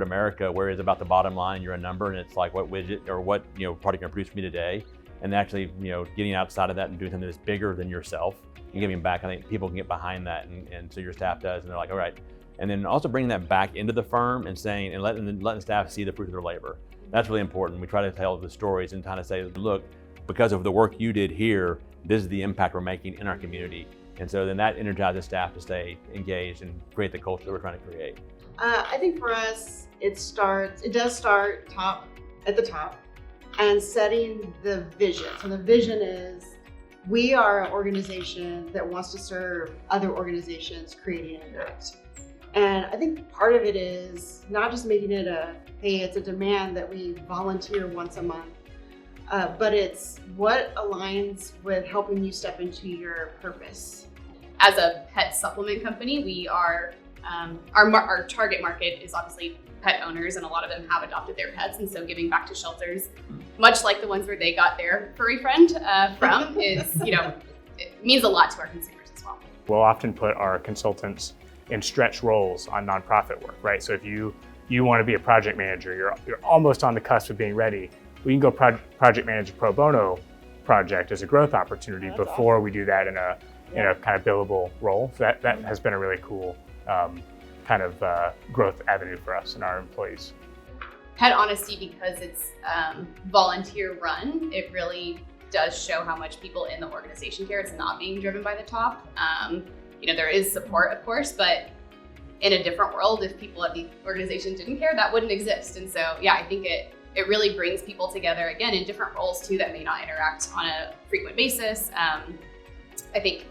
America, where it's about the bottom line, you're a number, and it's like what widget or what product you're gonna produce for me today, and actually getting outside of that and doing something that's bigger than yourself and giving back. I think people can get behind that, and so your staff does, and they're like, all right. And then also bringing that back into the firm and saying and letting staff see the fruit of their labor. That's really important. We try to tell the stories and kind of say, look, because of the work you did here, this is the impact we're making in our community. And so then that energizes staff to stay engaged and create the culture that we're trying to create. I think for us, it does start at the top and setting the vision. So the vision is, we are an organization that wants to serve other organizations creating impact. And I think part of it is not just making it it's a demand that we volunteer once a month, but it's what aligns with helping you step into your purpose. As a pet supplement company, we are, our target market is obviously pet owners, and a lot of them have adopted their pets. And so giving back to shelters, much like the ones where they got their furry friend from, is, it means a lot to our consumers as well. We'll often put our consultants in stretch roles on nonprofit work, right? So if you want to be a project manager, you're almost on the cusp of being ready, we can go project manage a pro bono project as a growth opportunity before we do that in a kind of billable role. So that has been a really cool kind of growth avenue for us and our employees. Pet Honesty, because it's volunteer run, it really does show how much people in the organization care. It's not being driven by the top. There is support, of course, but in a different world, if people at the organization didn't care, that wouldn't exist. And so, yeah, I think it really brings people together, again, in different roles too, that may not interact on a frequent basis. I think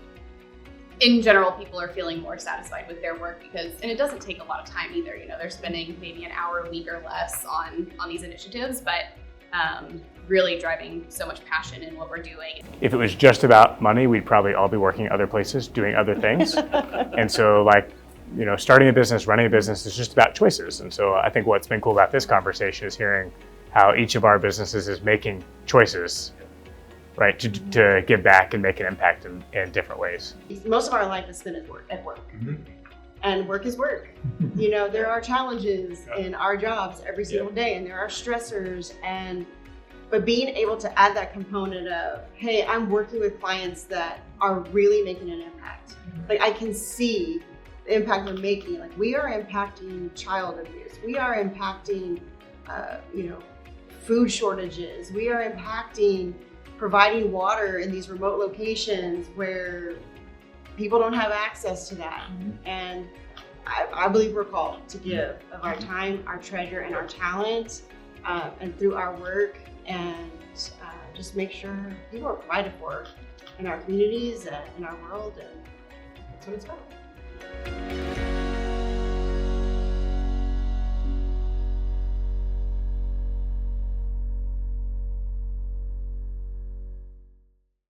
in general, people are feeling more satisfied with their work and it doesn't take a lot of time either. They're spending maybe an hour a week or less on these initiatives, but really driving so much passion in what we're doing. If it was just about money, we'd probably all be working other places, doing other things. And so starting a business, running a business is just about choices. And so I think what's been cool about this conversation is hearing how each of our businesses is making choices, right, to give back and make an impact in different ways. Most of our life is spent at work. Mm-hmm. And work is work. There are challenges in our jobs every single day, and there are stressors, but being able to add that component of, hey, I'm working with clients that are really making an impact. Like, I can see the impact we're making. Like, we are impacting child abuse. We are impacting, food shortages. We are impacting providing water in these remote locations where people don't have access to that. Mm-hmm. And I believe we're called to give of our time, our treasure, and our talent, and through our work, and just make sure people are provided for in our communities and in our world, and that's what it's about.